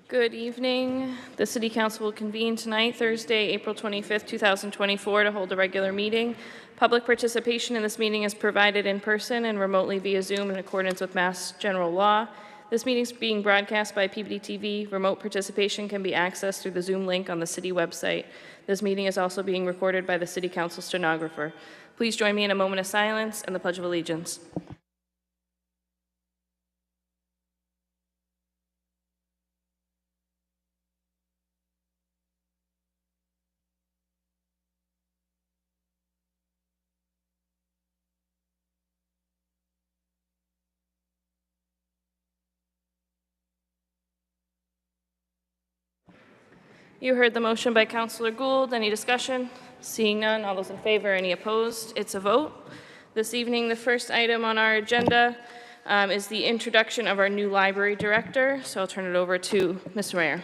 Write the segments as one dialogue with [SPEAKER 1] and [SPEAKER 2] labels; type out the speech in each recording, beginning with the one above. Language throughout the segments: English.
[SPEAKER 1] Good evening. The City Council will convene tonight, Thursday, April 25th, 2024, to hold a regular meeting. Public participation in this meeting is provided in person and remotely via Zoom in accordance with Mass General Law. This meeting is being broadcast by Peabody TV. Remote participation can be accessed through the Zoom link on the City website. This meeting is also being recorded by the City Council stenographer. Please join me in a moment of silence and the Pledge of Allegiance. You heard the motion by Councillor Gould. Any discussion? Seeing none, all those in favor, any opposed? It's a vote. This evening, the first item on our agenda is the introduction of our new library director. So I'll turn it over to Mr. Mayor.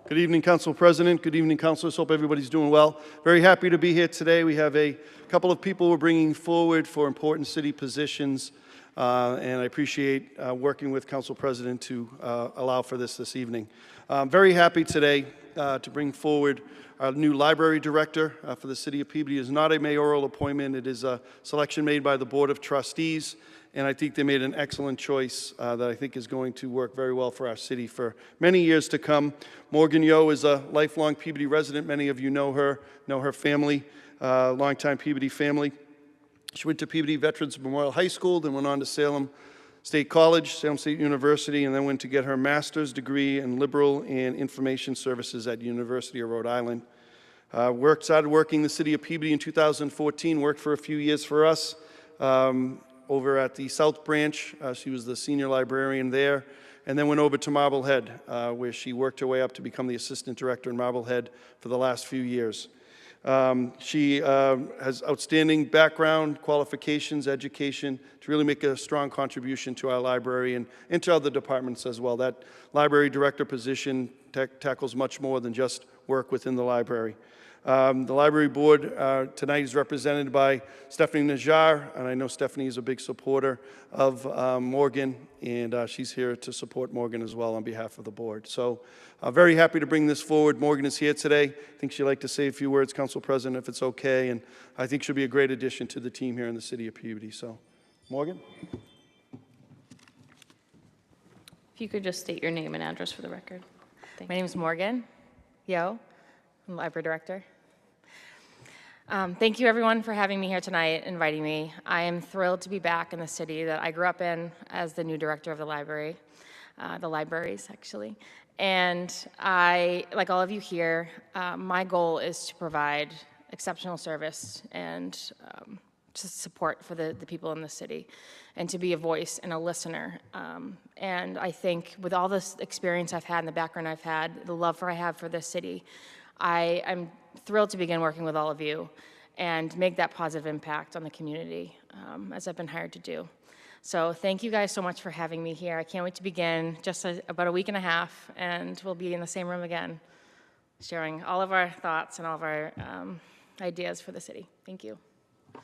[SPEAKER 2] Good evening, Council President. Good evening, Councilors. Hope everybody's doing well. Very happy to be here today. We have a couple of people we're bringing forward for important city positions, and I appreciate working with Council President to allow for this evening. I'm very happy today to bring forward our new library director for the City of Peabody. It is not a mayoral appointment. It is a selection made by the Board of Trustees, and I think they made an excellent choice that I think is going to work very well for our city for many years to come. Morgan Yo is a lifelong Peabody resident. Many of you know her family, longtime Peabody family. She went to Peabody Veterans Memorial High School, then went on to Salem State College, Salem State University, and then went to get her master's degree in liberal and information services at University of Rhode Island. Started working in the City of Peabody in 2014, worked for a few years for us over at the South Branch. She was the senior librarian there, and then went over to Marblehead, where she worked her way up to become the assistant director in Marblehead for the last few years. She has outstanding background, qualifications, education to really make a strong contribution to our library and to other departments as well. That library director position tackles much more than just work within the library. The library board tonight is represented by Stephanie Najjar, and I know Stephanie is a big supporter of Morgan, and she's here to support Morgan as well on behalf of the board. So very happy to bring this forward. Morgan is here today. I think she'd like to say a few words, Council President, if it's okay, and I think she'll be a great addition to the team here in the City of Peabody. So, Morgan?
[SPEAKER 1] If you could just state your name and address for the record.
[SPEAKER 3] My name is Morgan Yo. I'm library director. Thank you, everyone, for having me here tonight, inviting me. I am thrilled to be back in the city that I grew up in as the new director of the library, the libraries, actually. And I, like all of you here, my goal is to provide exceptional service and just support for the people in the city, and to be a voice and a listener. And I think with all this experience I've had and the background I've had, the love I have for this city, I'm thrilled to begin working with all of you and make that positive impact on the community, as I've been hired to do. So thank you guys so much for having me here. I can't wait to begin just about a week and a half, and we'll be in the same room again, sharing all of our thoughts and all of our ideas for the city. Thank you.
[SPEAKER 1] Are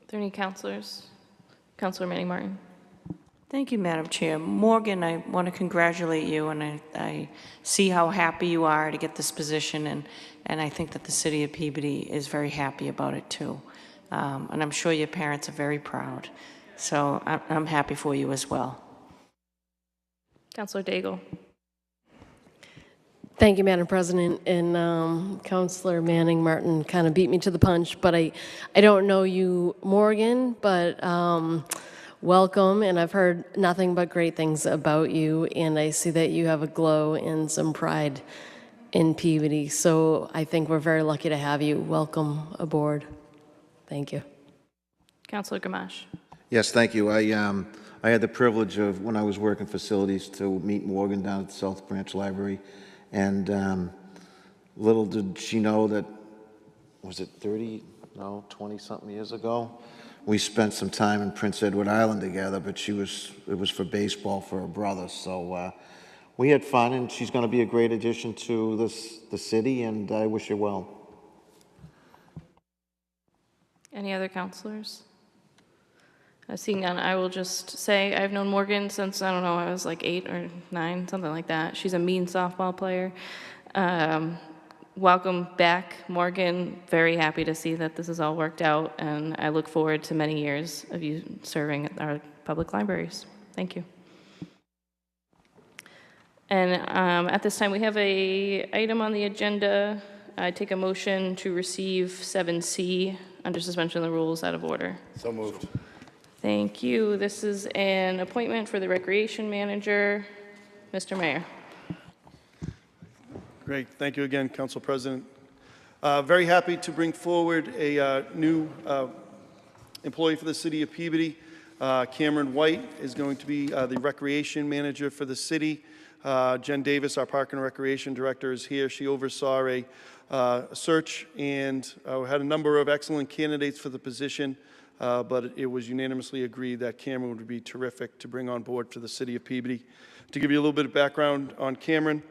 [SPEAKER 1] there any councilors? Councilor Manning Martin.
[SPEAKER 4] Thank you, Madam Chair. Morgan, I want to congratulate you, and I see how happy you are to get this position, and I think that the City of Peabody is very happy about it too. And I'm sure your parents are very proud. So I'm happy for you as well.
[SPEAKER 1] Councilor Daigle.
[SPEAKER 5] Thank you, Madam President. And Councilor Manning Martin kind of beat me to the punch, but I don't know you, Morgan, but welcome, and I've heard nothing but great things about you, and I see that you have a glow and some pride in Peabody, so I think we're very lucky to have you. Welcome aboard. Thank you.
[SPEAKER 1] Councilor Gamache.
[SPEAKER 6] Yes, thank you. I had the privilege of, when I was working facilities, to meet Morgan down at the South Branch Library, and little did she know that, was it 20-something years ago? We spent some time in Prince Edward Island together, but it was for baseball for her brother. So we had fun, and she's going to be a great addition to the city, and I wish her well.
[SPEAKER 1] Any other councilors? Seeing none, I will just say I've known Morgan since, I don't know, I was like 8 or 9, something like that. She's a mean softball player. Welcome back, Morgan. Very happy to see that this has all worked out, and I look forward to many years of you serving at our public libraries. Thank you. And at this time, we have a item on the agenda. I take a motion to receive 7C under suspension of the rules out of order.
[SPEAKER 7] So moved.
[SPEAKER 1] Thank you. This is an appointment for the recreation manager. Mr. Mayor.
[SPEAKER 2] Great. Thank you again, Council President. Very happy to bring forward a new employee for the city of Peabody. Cameron White is going to be the recreation manager for the city. Jen Davis, our Park and Recreation Director, is here. She oversaw a search and had a number of excellent candidates for the position, but it was unanimously agreed that Cameron would be terrific to bring on board for the city of Peabody. To give you a little bit of background on Cameron,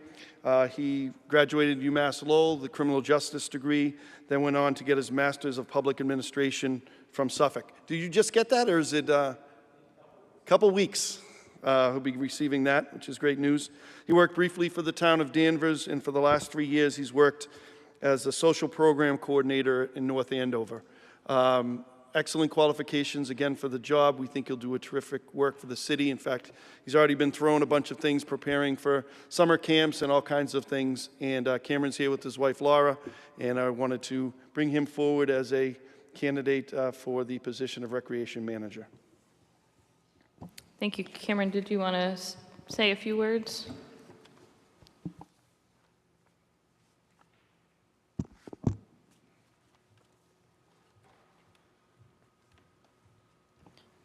[SPEAKER 2] he graduated UMass Lowell, the criminal justice degree, then went on to get his Master's of Public Administration from Suffolk. Did you just get that, or is it a couple weeks? He'll be receiving that, which is great news. He worked briefly for the town of Danvers, and for the last 3 years, he's worked as a social program coordinator in North Andover. Excellent qualifications, again, for the job. We think he'll do a terrific work for the city. In fact, he's already been thrown a bunch of things preparing for summer camps and all kinds of things. And Cameron's here with his wife, Laura, and I wanted to bring him forward as a candidate for the position of recreation manager.
[SPEAKER 1] Thank you. Cameron, did you want to say a few words?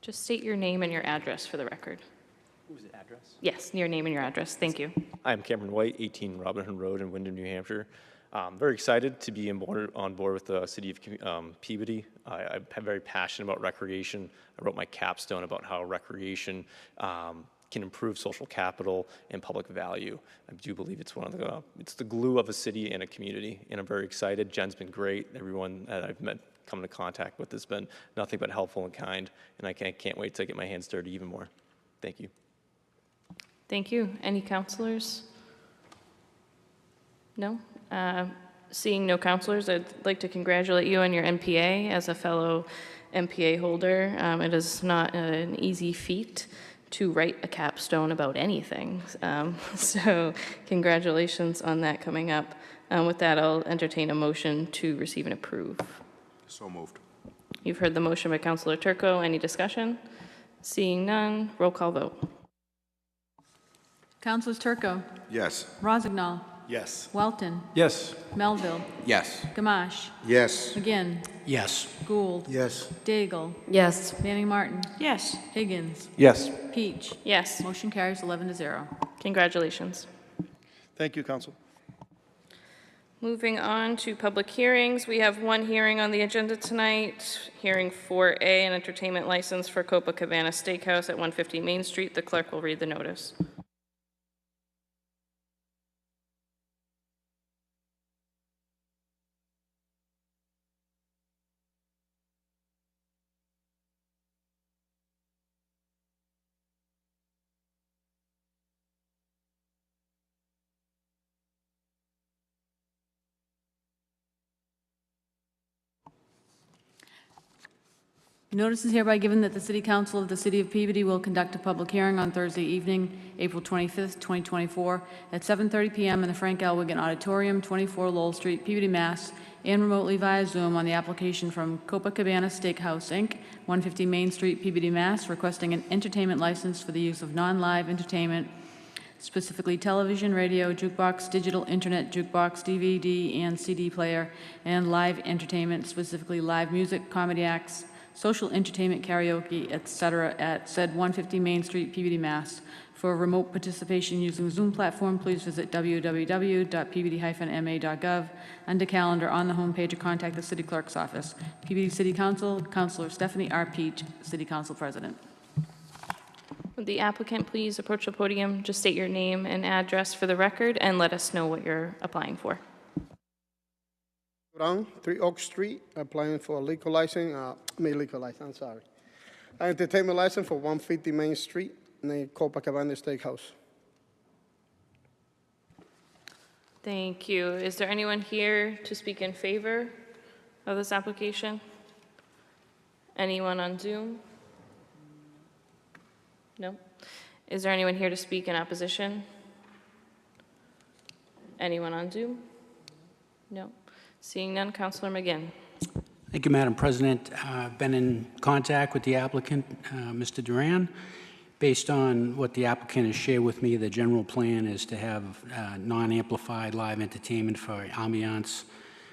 [SPEAKER 1] Just state your name and your address for the record.
[SPEAKER 8] Who's the address?
[SPEAKER 1] Yes, your name and your address. Thank you.
[SPEAKER 8] I'm Cameron White, 18 Robin Hood Road in Windham, New Hampshire. Very excited to be on board with the city of Peabody. I'm very passionate about recreation. I wrote my capstone about how recreation can improve social capital and public value. I do believe it's it's the glue of a city and a community, and I'm very excited. Jen's been great. Everyone that I've come into contact with has been nothing but helpful and kind, and I can't wait to get my hands dirty even more. Thank you.
[SPEAKER 1] Thank you. Any counselors? No? Seeing no counselors, I'd like to congratulate you on your MPA as a fellow MPA holder. It is not an easy feat to write a capstone about anything. So congratulations on that coming up. With that, I'll entertain a motion to receive and approve.
[SPEAKER 7] So moved.
[SPEAKER 1] You've heard the motion by Councilor Turco. Any discussion? Seeing none, roll call vote.
[SPEAKER 9] Councilors Turco,
[SPEAKER 7] Yes.
[SPEAKER 9] Rozignol,
[SPEAKER 7] Yes.
[SPEAKER 9] Welton,
[SPEAKER 7] Yes.
[SPEAKER 9] Melville,
[SPEAKER 7] Yes.
[SPEAKER 9] Gamache,
[SPEAKER 7] Yes.
[SPEAKER 9] McGinn,
[SPEAKER 7] Yes.
[SPEAKER 9] Gould,
[SPEAKER 7] Yes.
[SPEAKER 9] Daigle,
[SPEAKER 5] Yes.
[SPEAKER 9] Manning Martin,
[SPEAKER 4] Yes.
[SPEAKER 9] Higgins,
[SPEAKER 7] Yes.
[SPEAKER 9] Peach.
[SPEAKER 1] Yes,
[SPEAKER 9] Motion carries 11-0.
[SPEAKER 1] congratulations.
[SPEAKER 2] Thank you, Council.
[SPEAKER 1] Moving on to public hearings, we have one hearing on the agenda tonight, hearing 4A, an entertainment license for Copacabana Steakhouse at 150 Main Street. The clerk will read the notice.
[SPEAKER 9] Notice is hereby given that the City Council of the City of Peabody will conduct a public hearing on Thursday evening, April 25th, 2024, at 7:30 p.m. in the Frank L. Wigan Auditorium, 24 Lowell Street, Peabody, Mass., and remotely via Zoom on the application from Copacabana Steakhouse, Inc., 150 Main Street, Peabody, Mass., requesting an entertainment license for the use of non-live entertainment, specifically television, radio, jukebox, digital internet, jukebox, DVD, and CD player, and live entertainment, specifically live music, comedy acts, social entertainment, karaoke, etc., at said 150 Main Street, Peabody, Mass. For remote participation using Zoom platform, please visit www.peabody-ma.gov. Under calendar on the homepage or contact the City Clerk's office. Peabody City Council, Councilor Stephanie R. Peach, City Council President.
[SPEAKER 1] Would the applicant please approach the podium, just state your name and address for the record, and let us know what you're applying for.
[SPEAKER 10] 3 Oak Street, applying for a liquor license, I'm sorry.
[SPEAKER 7] An entertainment license for 150 Main Street, named Copacabana Steakhouse.
[SPEAKER 1] Thank you. Is there anyone here to speak in favor of this application? Anyone on Zoom? No? Is there anyone here to speak in opposition? Anyone on Zoom? No? Seeing none, Councilor McGinn.
[SPEAKER 10] Thank you, Madam President. I've been in contact with the applicant, Mr. Duran. Based on what the applicant has shared with me, the general plan is to have non-amplified live entertainment for ambiance.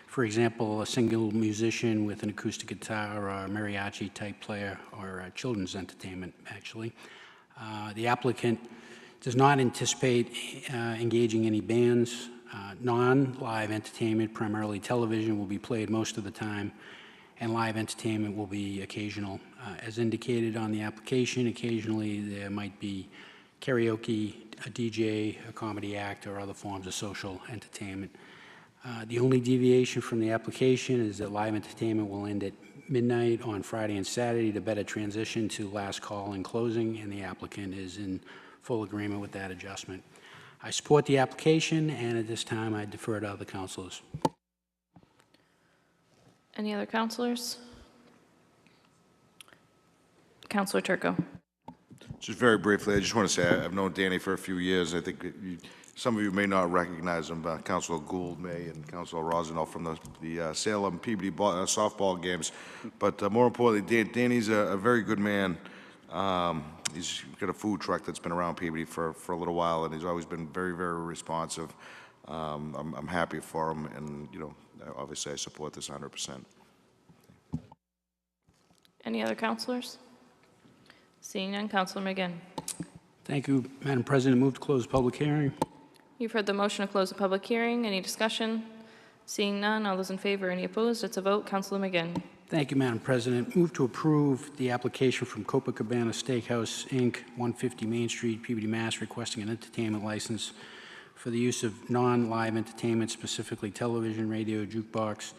[SPEAKER 10] For example, a single musician with an acoustic guitar or a mariachi type player, or children's entertainment, actually. The applicant does not anticipate engaging any bands. Non-live entertainment, primarily television, will be played most of the time, and live entertainment will be occasional. As indicated on the application, occasionally there might be karaoke, a DJ, a comedy act, or other forms of social entertainment. The only deviation from the application is that live entertainment will end at midnight on Friday and Saturday to better transition to last call and closing, and the applicant is in full agreement with that adjustment. I support the application, and at this time I defer to other councilors.
[SPEAKER 1] Any other councilors? Councilor Turco.
[SPEAKER 11] Just very briefly, I just want to say I've known Danny for a few years. I think some of you may not recognize him, Councilor Gould may, and Councilor Rosendahl from the Salem Peabody softball games. But more importantly, Danny's a very good man. He's got a food truck that's been around Peabody for a little while, and he's always been very, very responsive. I'm happy for him, and obviously I support this 100%.
[SPEAKER 1] Any other councilors? Seeing none, Councilor McGinn.
[SPEAKER 10] Thank you, Madam President. Move to close the public hearing.
[SPEAKER 1] You've heard the motion to close the public hearing. Any discussion? Seeing none, all those in favor, any opposed? It's a vote. Councilor McGinn.
[SPEAKER 10] Thank you, Madam President. Move to approve the application from Copacabana Steakhouse, Inc., 150 Main Street, Peabody, Mass., requesting an entertainment license for the use of non-live entertainment, specifically television, radio, jukebox,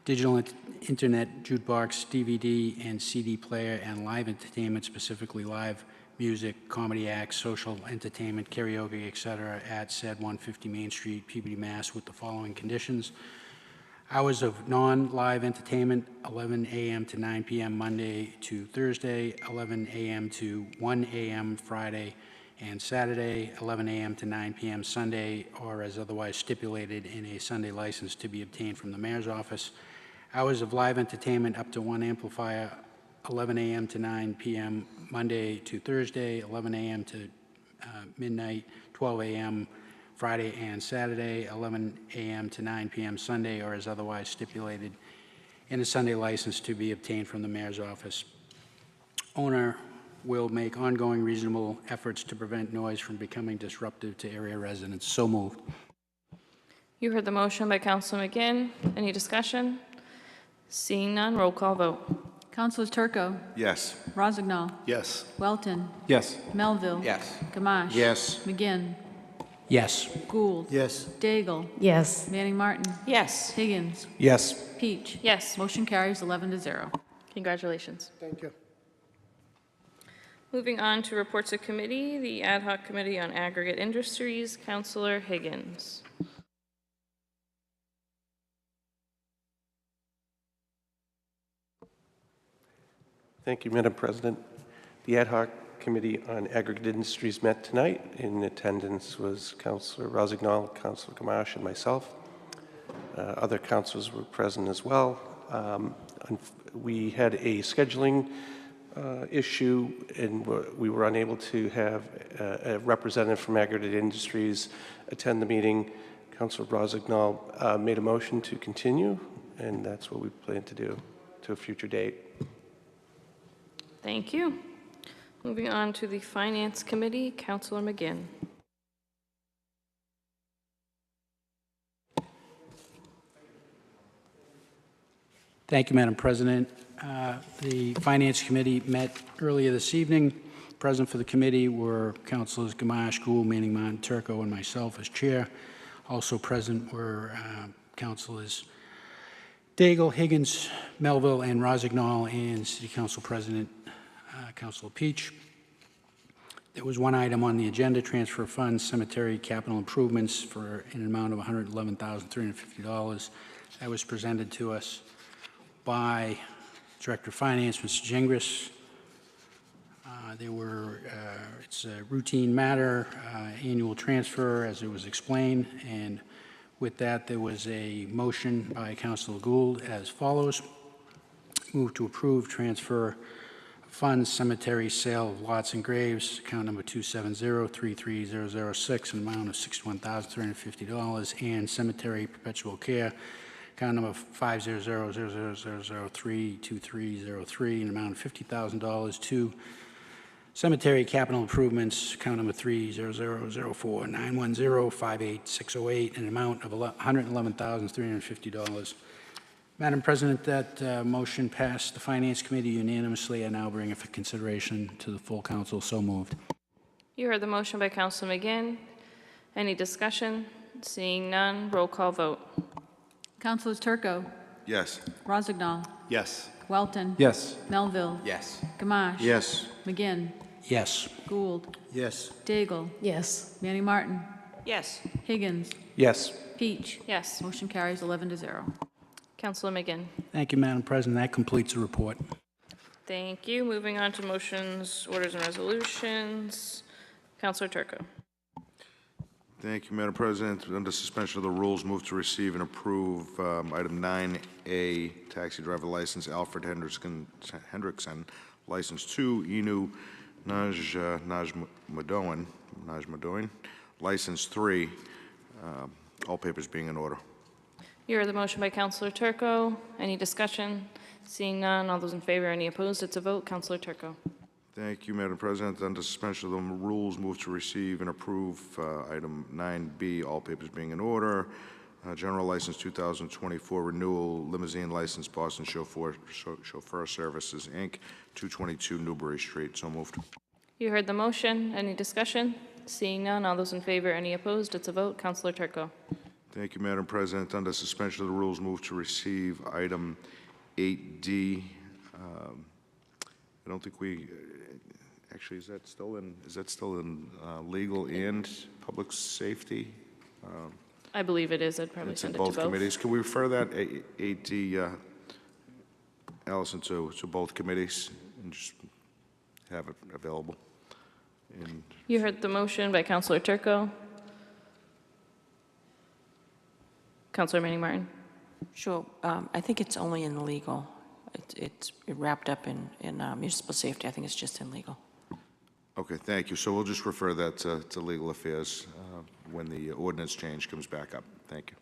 [SPEAKER 10] digital internet jukebox, DVD and CD player, and live entertainment, specifically live music, comedy acts, social entertainment, karaoke, etc., at said 150 Main Street, Peabody, Mass., with the following conditions. Hours of non-live entertainment, 11 a.m. to 9 p.m. Monday to Thursday, 11 a.m. to 1 a.m. Friday and Saturday, 11 a.m. to 9 p.m. Sunday, or as otherwise stipulated in a Sunday license to be obtained from the mayor's office. Hours of live entertainment up to one amplifier, 11 a.m. to 9 p.m. Monday to Thursday, 11 a.m. to midnight, 12 a.m. Friday and Saturday, 11 a.m. to 9 p.m. Sunday, or as otherwise stipulated in a Sunday license to be obtained from the mayor's office. Owner will make ongoing reasonable efforts to prevent noise from becoming disruptive to area residents. So moved.
[SPEAKER 1] You heard the motion by Councilor McGinn. Any discussion? Seeing none, roll call vote.
[SPEAKER 9] Councilors Turco,
[SPEAKER 11] Yes.
[SPEAKER 9] Rossignol,
[SPEAKER 2] Yes.
[SPEAKER 9] Welton,
[SPEAKER 2] Yes.
[SPEAKER 9] Melville.
[SPEAKER 6] Yes.
[SPEAKER 9] Gamache.
[SPEAKER 6] Yes.
[SPEAKER 9] McGinn,
[SPEAKER 10] Yes.
[SPEAKER 9] Gould.
[SPEAKER 2] Yes.
[SPEAKER 9] Daigle.
[SPEAKER 5] Yes.
[SPEAKER 9] Manning Martin.
[SPEAKER 4] Yes.
[SPEAKER 9] Higgins.
[SPEAKER 2] Yes.
[SPEAKER 9] Peach.
[SPEAKER 1] Yes.
[SPEAKER 9] Motion carries 11-0.
[SPEAKER 1] Congratulations.
[SPEAKER 7] Thank you.
[SPEAKER 1] Moving on to reports of committee, the Ad hoc Committee on Aggregate Industries, Councilor Higgins.
[SPEAKER 12] Thank you, Madam President. The Ad hoc Committee on Aggregate Industries met tonight. In attendance was Councilor Rossignol, Councilor Gamache, and myself. Other councilors were present as well. We had a scheduling issue, and we were unable to have a representative from Aggregate Industries attend the meeting. Councilor Rossignol made a motion to continue, and that's what we plan to do to a future date.
[SPEAKER 1] Thank you. Moving on to the Finance Committee, Councilor McGinn.
[SPEAKER 10] Thank you, Madam President. The Finance Committee met earlier this evening. Present for the committee were Councilors Gamache, Gould, Manning, Martin, Turco, and myself as chair. Also present were Councilors Daigle, Higgins, Melville, and Rossignol, and City Council President Councilor Peach. There was one item on the agenda, transfer funds, cemetery capital improvements for an amount of $111,350. That was presented to us by Director of Finance, Mr. Gingras. It's a routine matter, annual transfer, as it was explained, and with that, there was a motion by Councilor Gould as follows. Move to approve transfer funds, cemetery sale of lots and graves, account number 270-33006, an amount of $61,350, and cemetery perpetual care, account number 50000032303, an amount of $50,000 to cemetery capital improvements, account number 3004910586008, an amount of $111,350. Madam President, that motion passed the Finance Committee unanimously. I now bring it for consideration to the full council. So moved.
[SPEAKER 1] You heard the motion by Councilor McGinn. Any discussion? Seeing none, roll call vote.
[SPEAKER 9] Councilors Turco,
[SPEAKER 11] Yes.
[SPEAKER 9] Rozignol,
[SPEAKER 2] Yes.
[SPEAKER 9] Welton.
[SPEAKER 12] Yes.
[SPEAKER 9] Melville.
[SPEAKER 12] Yes.
[SPEAKER 9] Gamache.
[SPEAKER 6] Yes.
[SPEAKER 9] McGinn.
[SPEAKER 10] Yes.
[SPEAKER 9] Gould.
[SPEAKER 6] Yes.
[SPEAKER 9] Daigle.
[SPEAKER 5] Yes.
[SPEAKER 9] Manning Martin.
[SPEAKER 4] Yes.
[SPEAKER 9] Higgins.
[SPEAKER 12] Yes.
[SPEAKER 9] Peach.
[SPEAKER 1] Yes.
[SPEAKER 9] Motion carries 11-0.
[SPEAKER 1] Councilor McGinn.
[SPEAKER 10] Thank you, Madam President. That completes the report.
[SPEAKER 1] Thank you. Moving on to motions, orders, and resolutions. Councilor Turco.
[SPEAKER 11] Thank you, Madam President. Under suspension of the rules, move to receive and approve item 9A, taxi driver license, Alfred Hendrickson, license 2, Inu Najmadoin, license 3, all papers being in order.
[SPEAKER 1] You heard the motion by Councilor Turco. Any discussion? Seeing none, all those in favor, any opposed? It's a vote. Councilor Turco.
[SPEAKER 11] Thank you, Madam President. Under suspension of the rules, move to receive and approve item 9B, all papers being in order. General license 2024 renewal, limousine license, Boston Chauffeur Services, Inc., 222 Newbury Street. So moved.
[SPEAKER 1] You heard the motion. Any discussion? Seeing none, all those in favor, any opposed? It's a vote. Councilor Turco.
[SPEAKER 11] Thank you, Madam President. Under suspension of the rules, move to receive item 8D. I don't think we, actually, is that still in legal and public safety?
[SPEAKER 1] I believe it is. I'd probably
[SPEAKER 11] It's in
[SPEAKER 1] send it to
[SPEAKER 11] both
[SPEAKER 1] both.
[SPEAKER 11] committees. Can we refer that 8D, Allison, to both committees and just have it available? And
[SPEAKER 1] You heard the motion by Councilor Turco. Councilor Manning Martin.
[SPEAKER 4] Sure. I think it's only in legal. It's wrapped up in municipal safety. I think it's just in legal.
[SPEAKER 11] okay, thank you. So we'll just refer that to legal affairs when the ordinance change comes back up. Thank you.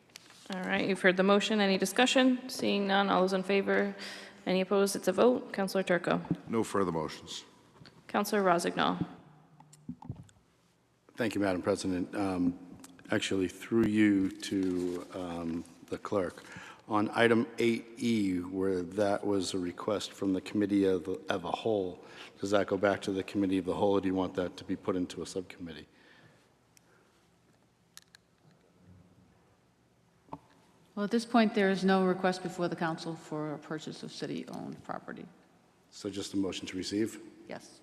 [SPEAKER 1] All right, you've heard the motion. Any discussion? Seeing none, all those in favor, any opposed? It's a vote. Councilor Turco.
[SPEAKER 11] No further motions.
[SPEAKER 1] Councilor Rozignol.
[SPEAKER 13] Thank you, Madam President. Actually, through you to the clerk. On item 8E, where that was a request from the committee of a whole, does that go back to the committee of the whole, or do you want that to be put into a subcommittee?
[SPEAKER 9] Well, at this point, there is no request before the council for a purchase of city-owned property.
[SPEAKER 13] So just a motion to receive?
[SPEAKER 9] Yes.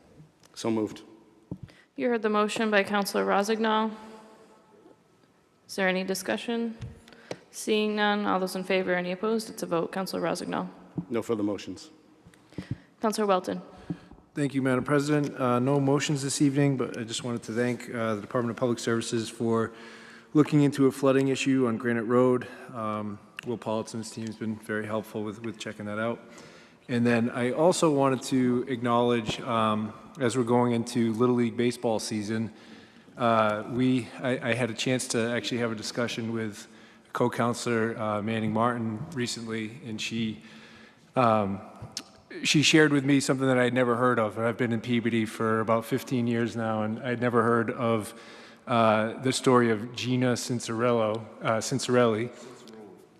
[SPEAKER 13] So moved.
[SPEAKER 1] You heard the motion by Councilor Rozignol. Is there any discussion? Seeing none, all those in favor, any opposed? It's a vote. Councilor Rozignol.
[SPEAKER 13] No further motions.
[SPEAKER 1] Councilor Welton.
[SPEAKER 12] Thank you, Madam President. No motions this evening, but I just wanted to thank the Department of Public Services for looking into a flooding issue on Granite Road. Will Pollitt team has been very helpful with checking that out. And then I also wanted to acknowledge, as we're going into Little League baseball season, I had a chance to actually have a discussion with co-councilor Manning Martin recently, and she shared with me something that I had never heard of. I've been in Peabody for about 15 years now, and I'd never heard of the story of Gina Cincerelli.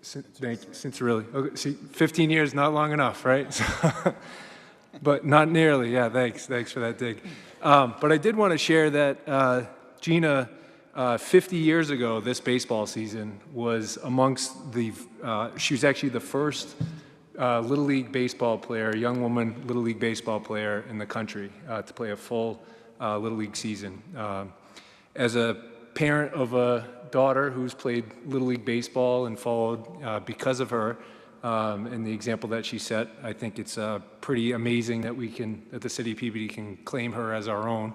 [SPEAKER 12] Cincerelli. Okay, see, 15 years, not long enough, right? But not nearly. Yeah, thanks for that dig. But I did want to share that Gina, 50 years ago, this baseball season, was amongst the, she was actually the first
[SPEAKER 14] Little League baseball player, young woman Little League baseball player in the country to play a full Little League season. As a parent of a daughter who's played Little League baseball and followed because of her and the example that she set, I think it's pretty amazing that that the city of Peabody can claim her as our own.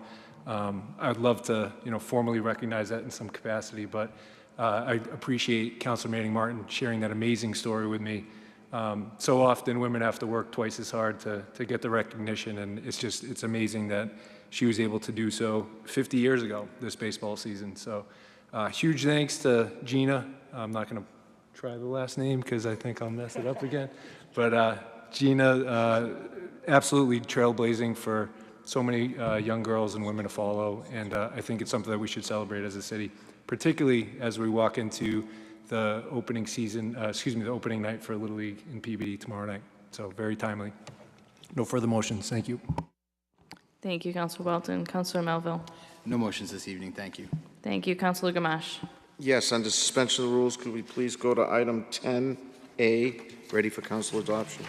[SPEAKER 14] I'd love to, formally recognize that in some capacity, but I appreciate Councilor Manning Martin sharing that amazing story with me. So often women have to work twice as hard to get the recognition, and it's amazing that she was able to do so 50 years ago this baseball season. So huge thanks to Gina. I'm not going to try the last name because I think I'll mess it up again. But Gina, absolutely trailblazing for so many young girls and women to follow, and I think it's something that we should celebrate as a city, particularly as we walk into the opening the opening night for Little League in Peabody tomorrow night. So very timely. No further motions. Thank you.
[SPEAKER 1] Thank you, Councilor Welton. Councilor Melville.
[SPEAKER 15] No motions this evening, thank you.
[SPEAKER 1] Thank you, Councilor Gamache.
[SPEAKER 6] Yes, under suspension of the rules, could we please go to item 10A, ready for council adoption?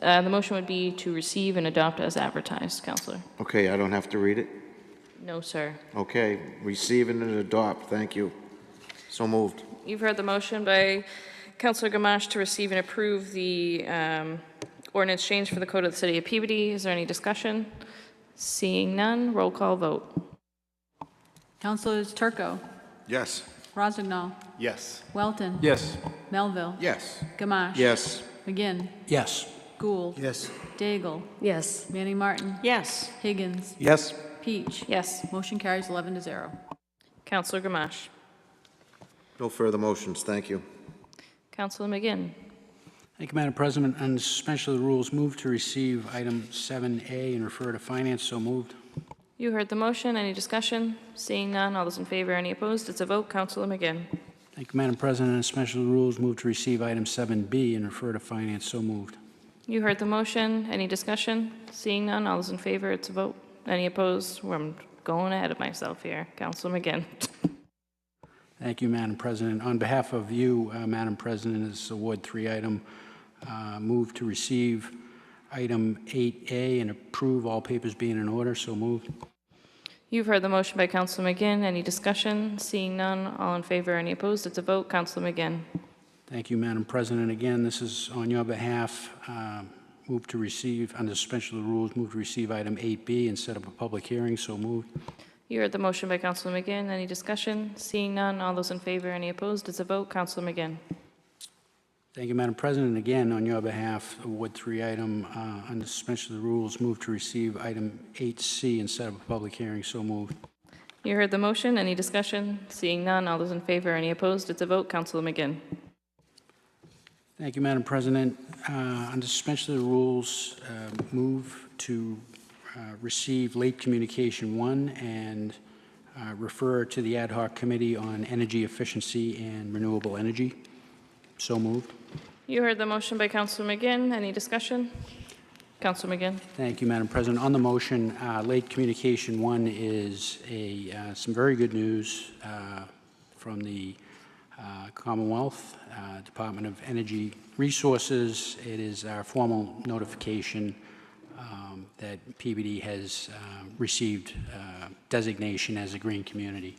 [SPEAKER 1] The motion would be to receive and adopt as advertised, Councilor.
[SPEAKER 6] Okay, I don't have to read it?
[SPEAKER 1] No, sir.
[SPEAKER 6] Okay, receive and adopt, thank you. So moved.
[SPEAKER 1] You've heard the motion by Councilor Gamache to receive and approve the ordinance change for the Code of the City of Peabody. Is there any discussion? Seeing none, roll call vote.
[SPEAKER 9] Councilors Turco,
[SPEAKER 11] Yes.
[SPEAKER 9] Rossignol,
[SPEAKER 15] Yes.
[SPEAKER 9] Welton.
[SPEAKER 14] Yes.
[SPEAKER 9] Melville.
[SPEAKER 11] Yes.
[SPEAKER 9] Gamache.
[SPEAKER 6] Yes.
[SPEAKER 9] McGinn.
[SPEAKER 10] Yes.
[SPEAKER 9] Gould.
[SPEAKER 11] Yes.
[SPEAKER 9] Daigle.
[SPEAKER 5] Yes.
[SPEAKER 9] Manning Martin.
[SPEAKER 4] Yes.
[SPEAKER 9] Higgins.
[SPEAKER 10] Yes.
[SPEAKER 9] Peach.
[SPEAKER 1] Yes.
[SPEAKER 9] Motion carries 11-0.
[SPEAKER 1] Councilor Gamache.
[SPEAKER 6] No further motions, thank you.
[SPEAKER 1] Councilor McGinn.
[SPEAKER 10] Thank you, Madam President. On suspension of the rules, move to receive item 7A and refer to finance. So moved.
[SPEAKER 1] You heard the motion. Any discussion? Seeing none, all those in favor, any opposed? It's a vote. Councilor McGinn.
[SPEAKER 10] Thank you, Madam President. On suspension of the rules, move to receive item 7B and refer to finance. So moved.
[SPEAKER 1] You heard the motion. Any discussion? Seeing none, all those in favor, it's a vote. Any opposed? I'm going ahead of myself here. Councilor McGinn.
[SPEAKER 10] Thank you, Madam President. On behalf of you, Madam President, this award 3 item, move to receive item 8A and approve all papers being in order. So moved.
[SPEAKER 1] You've heard the motion by Councilor McGinn. Any discussion? Seeing none, all in favor, any opposed? It's a vote. Councilor McGinn.
[SPEAKER 10] Thank you, Madam President. Again, this is on your behalf. Move to receive, under suspension of the rules, move to receive item 8B and set up a public hearing. So moved.
[SPEAKER 1] You heard the motion by Councilor McGinn. Any discussion? Seeing none, all those in favor, any opposed? It's a vote. Councilor McGinn.
[SPEAKER 10] Thank you, Madam President. Again, on your behalf, award 3 item under suspension of the rules, move to receive item 8C and set up a public hearing. So moved.
[SPEAKER 1] You heard the motion. Any discussion? Seeing none, all those in favor, any opposed? It's a vote. Councilor McGinn.
[SPEAKER 10] Thank you, Madam President. Under suspension of the rules, move to receive late communication 1 and refer to the ad hoc committee on energy efficiency and renewable energy. So moved.
[SPEAKER 1] You heard the motion by Councilor McGinn. Any discussion? Councilor McGinn.
[SPEAKER 10] Thank you, Madam President. On the motion, late communication 1 is some very good news from the Commonwealth Department of Energy Resources. It is our formal notification that Peabody has received designation as a green community.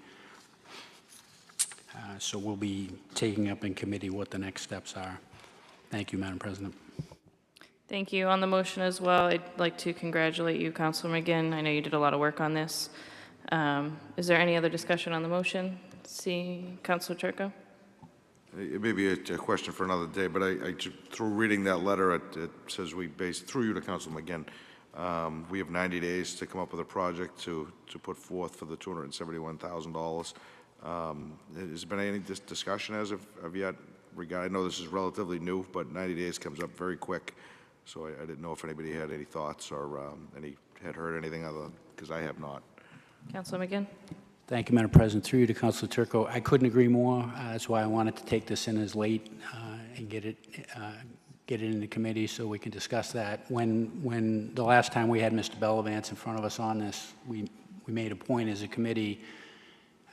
[SPEAKER 10] So we'll be taking up in committee what the next steps are. Thank you, Madam President.
[SPEAKER 1] Thank you. On the motion as well, I'd like to congratulate you, Councilor McGinn. I know you did a lot of work on this. Is there any other discussion on the motion? See, Councilor Turco?
[SPEAKER 11] It may be a question for another day, but through reading that letter, it says through you to Councilor McGinn, we have 90 days to come up with a project to put forth for the $271,000. Has there been any discussion as of yet? I know this is relatively new, but 90 days comes up very quick, so I didn't know if anybody had any thoughts or had heard anything other, because I have not.
[SPEAKER 1] Councilor McGinn?
[SPEAKER 10] Thank you, Madam President. Through you to Councilor Turco. I couldn't agree more. That's why I wanted to take this in as late and get it in the committee so we can discuss that. When the last time we had Mr. Bellavance in front of us on this, we made a point as a committee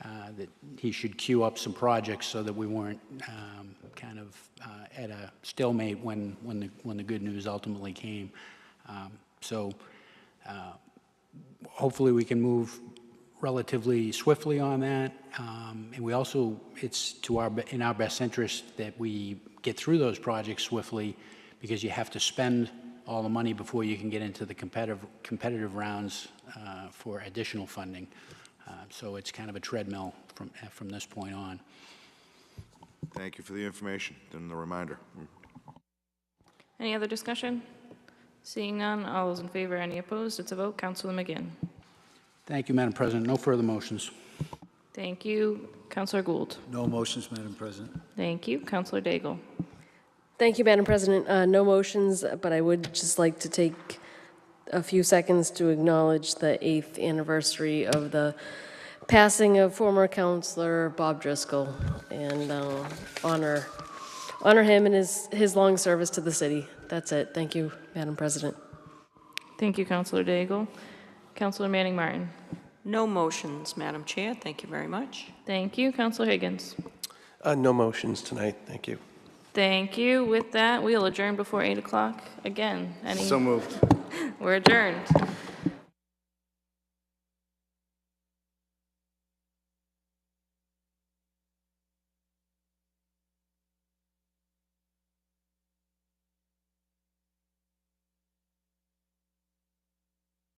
[SPEAKER 10] that he should queue up some projects so that we weren't kind of at a stalemate when the good news ultimately came. So hopefully we can move relatively swiftly on that. And we also, it's in our best interest that we get through those projects swiftly, because you have to spend all the money before you can get into the competitive rounds for additional funding. So it's kind of a treadmill from this point on.
[SPEAKER 11] Thank you for the information and the reminder.
[SPEAKER 1] Any other discussion? Seeing none, all those in favor, any opposed? It's a vote. Councilor McGinn.
[SPEAKER 10] Thank you, Madam President. No further motions.
[SPEAKER 1] Thank you. Councilor Gould.
[SPEAKER 16] No motions, Madam President.
[SPEAKER 1] Thank you. Councilor Daigle.
[SPEAKER 5] Thank you, Madam President. No motions, but I would just like to take a few seconds to acknowledge the 8th anniversary of the passing of former Councilor Bob Driscoll, and honor him and his long service to the city. That's it. Thank you, Madam President.
[SPEAKER 1] Thank you, Councilor Daigle. Councilor Manning Martin.
[SPEAKER 4] No motions, Madam Chair. Thank you very much.
[SPEAKER 1] Thank you. Councilor Higgins.
[SPEAKER 12] No motions tonight. Thank you.
[SPEAKER 1] Thank you. With that, we'll adjourn before 8 o'clock again.
[SPEAKER 16] So moved.
[SPEAKER 1] We're adjourned.